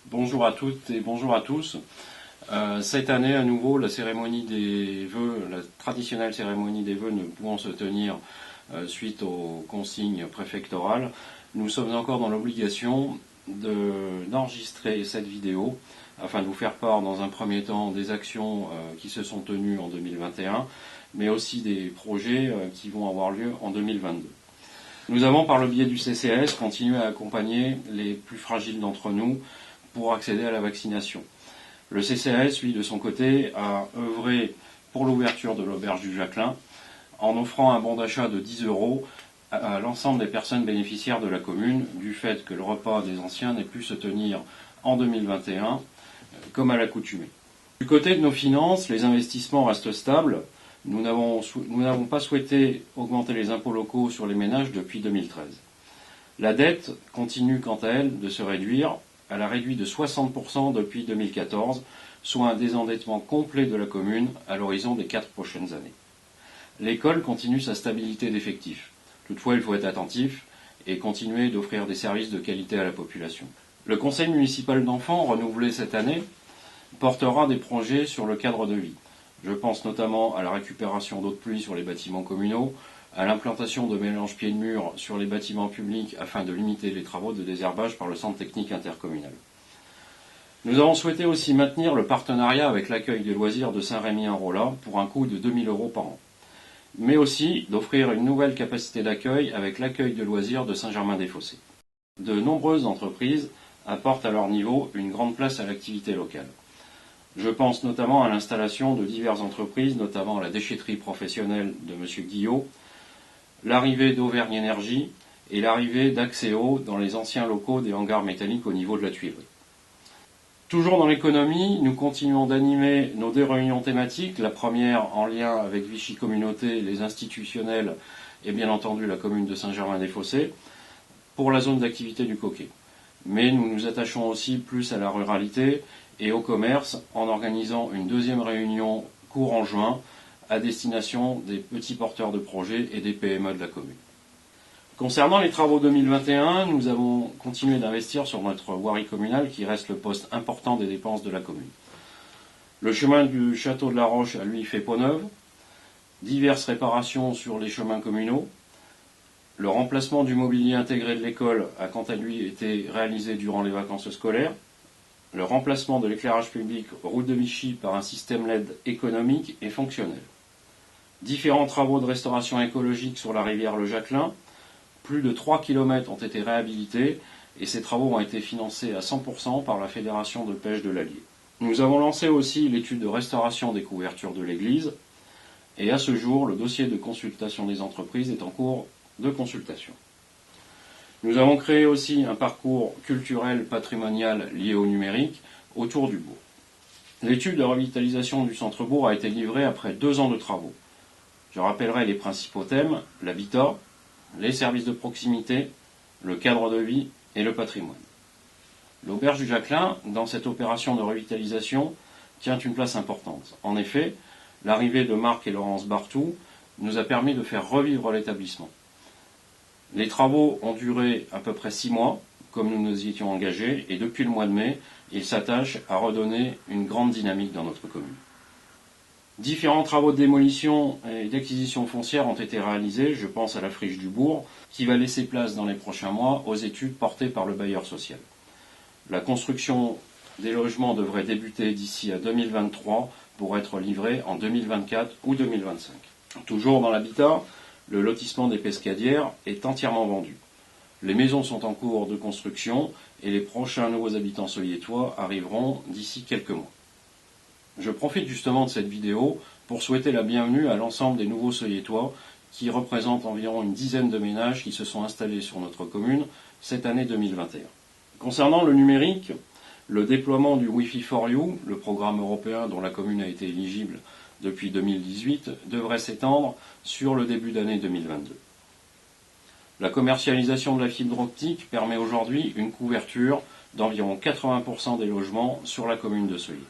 Bonjour à toutes et bonjour à tous. Cette année, à nouveau, la cérémonie des vœux, la traditionnelle cérémonie des vœux ne pouvant se tenir suite aux consignes préfectorales, nous sommes encore dans l'obligation d'enregistrer cette vidéo afin de vous faire part dans un premier temps des actions qui se sont tenues en 2021, mais aussi des projets qui vont avoir lieu en 2022. Nous avons, par le biais du CCAS, continué à accompagner les plus fragiles d'entre nous pour accéder à la vaccination. Le CCAS, lui, de son côté, a œuvré pour l'ouverture de l'auberge du Jacquelin en offrant un bon d'achat de 10 € à l'ensemble des personnes bénéficiaires de la commune, du fait que le repas des anciens n'ait pu se tenir en 2021 comme à l'accoutumée. Du côté de nos finances, les investissements restent stables. Nous n'avons pas souhaité augmenter les impôts locaux sur les ménages depuis 2013. La dette continue quant à elle de se réduire. Elle a réduit de 60% depuis 2014, soit un désendettement complet de la commune à l'horizon des 4 prochaines années. L'école continue sa stabilité d'effectifs. Toutefois, il faut être attentif et continuer d'offrir des services de qualité à la population. Le conseil municipal d'enfants, renouvelé cette année, portera des projets sur le cadre de vie. Je pense notamment à la récupération d'eau de pluie sur les bâtiments communaux, à l'implantation de mélanges pieds de mur sur les bâtiments publics afin de limiter les travaux de désherbage par le centre technique intercommunal. Nous avons souhaité aussi maintenir le partenariat avec l'accueil des loisirs de Saint-Rémy-en-Rolla pour un coût de 2 000 € par an, mais aussi d'offrir une nouvelle capacité d'accueil avec l'accueil de loisirs de Saint-Germain-des-Fossés. De nombreuses entreprises apportent à leur niveau une grande place à l'activité locale. Je pense notamment à l'installation de diverses entreprises, notamment à la déchetterie professionnelle de M. Guillot, l'arrivée d'Auvergne Énergie et l'arrivée d'Axéo dans les anciens locaux des hangars métalliques au niveau de la tuilerie. Toujours dans l'économie, nous continuons d'animer nos 2 réunions thématiques, la première en lien avec Vichy Communauté, les institutionnels et bien entendu la commune de Saint-Germain-des-Fossés, pour la zone d'activité du Coquet. Mais nous nous attachons aussi plus à la ruralité et au commerce en organisant une 2e réunion courant juin à destination des petits porteurs de projets et des PME de la commune. Concernant les travaux 2021, nous avons continué d'investir sur notre voirie communale qui reste le poste important des dépenses de la commune. Le chemin du château de la Roche a lui fait peau neuve, diverses réparations sur les chemins communaux, le remplacement du mobilier intégré de l'école a quant à lui été réalisé durant les vacances scolaires, le remplacement de l'éclairage public route de Vichy par un système LED économique et fonctionnel. Différents travaux de restauration écologique sur la rivière Le Jacquelin, plus de 3 km ont été réhabilités et ces travaux ont été financés à 100% par la Fédération de pêche de l'Allier. Nous avons lancé aussi l'étude de restauration des couvertures de l'église et à ce jour, le dossier de consultation des entreprises est en cours de consultation. Nous avons créé aussi un parcours culturel patrimonial lié au numérique autour du bourg. L'étude de revitalisation du centre-bourg a été livrée après 2 ans de travaux. Je rappellerai les principaux thèmes: l'habitat, les services de proximité, le cadre de vie et le patrimoine. L'auberge du Jacquelin, dans cette opération de revitalisation, tient une place importante. En effet, l'arrivée de Marc et Laurence Bartou nous a permis de faire revivre l'établissement. Les travaux ont duré à peu près 6 mois, comme nous nous y étions engagés, et depuis le mois de mai, ils s'attachent à redonner une grande dynamique dans notre commune. Différents travaux de démolition et d'acquisition foncière ont été réalisés, je pense à la friche du bourg, qui va laisser place dans les prochains mois aux études portées par le bailleur social. La construction des logements devrait débuter d'ici à 2023 pour être livrée en 2024 ou 2025. Toujours dans l'habitat, le lotissement des Pescadières est entièrement vendu. Les maisons sont en cours de construction et les prochains nouveaux habitants soyétois arriveront d'ici quelques mois. Je profite justement de cette vidéo pour souhaiter la bienvenue à l'ensemble des nouveaux soyétois qui représentent environ une dizaine de ménages qui se sont installés sur notre commune cette année 2021. Concernant le numérique, le déploiement du Wi-Fi for You, le programme européen dont la commune a été éligible depuis 2018, devrait s'étendre sur le début d'année 2022. La commercialisation de la fibre optique permet aujourd'hui une couverture d'environ 80% des logements sur la commune de Soyer.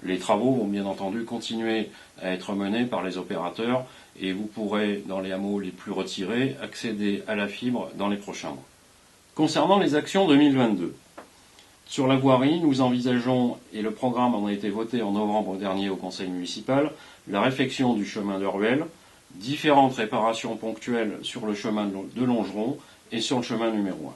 Les travaux vont bien entendu continuer à être menés par les opérateurs et vous pourrez, dans les hameaux les plus retirés, accéder à la fibre dans les prochains mois. Concernant les actions 2022, Sur la voirie, nous envisageons, et le programme en a été voté en novembre dernier au conseil municipal, la réfection du chemin de Ruelle, différentes réparations ponctuelles sur le chemin de Longeron et sur le chemin numéro 1.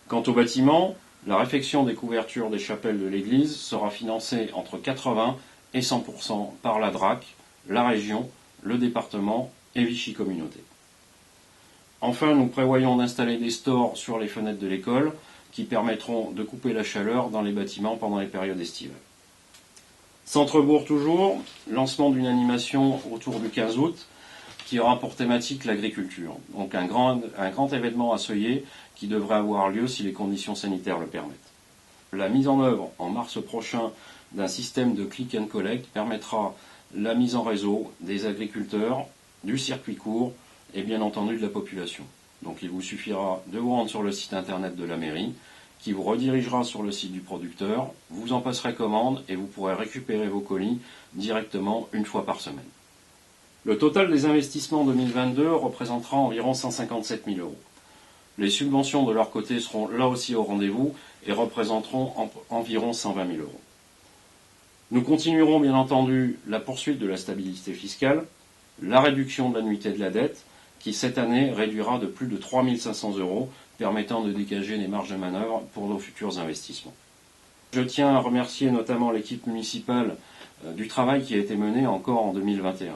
Quant au bâtiment, la réfection des couvertures des chapelles de l'église sera financée entre 80 et 100% par la DRAC, la région, le département et Vichy Communauté. Enfin, nous prévoyons d'installer des stores sur les fenêtres de l'école qui permettront de couper la chaleur dans les bâtiments pendant les périodes estivales. Centre-bourg toujours, lancement d'une animation autour du 15 août qui aura pour thématique l'agriculture. Donc un grand événement à Soyez qui devrait avoir lieu si les conditions sanitaires le permettent. La mise en œuvre en mars prochain d'un système de click and collect permettra la mise en réseau des agriculteurs, du circuit court et bien entendu de la population. Donc il vous suffira de vous rendre sur le site internet de la mairie, qui vous redirigera sur le site du producteur, vous en passerez commande et vous pourrez récupérer vos colis directement une fois par semaine. Le total des investissements 2022 représentera environ 157 000 €. Les subventions de leur côté seront là aussi au rendez-vous et représenteront environ 120 000 €. Nous continuerons bien entendu la poursuite de la stabilité fiscale, la réduction de l'annuité de la dette, qui cette année réduira de plus de 3 500 €, permettant de dégager des marges de manœuvre pour nos futurs investissements. Je tiens à remercier notamment l'équipe municipale du travail qui a été mené encore en 2021.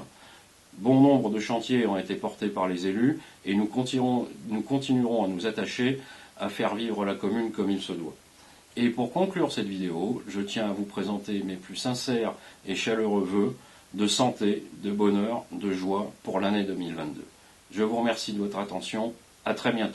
Bon nombre de chantiers ont été portés par les élus et nous continuerons à nous attacher à faire vivre la commune comme il se doit. Et pour conclure cette vidéo, je tiens à vous présenter mes plus sincères et chaleureux vœux de santé, de bonheur, de joie pour l'année 2022. Je vous remercie de votre attention. À très bientôt.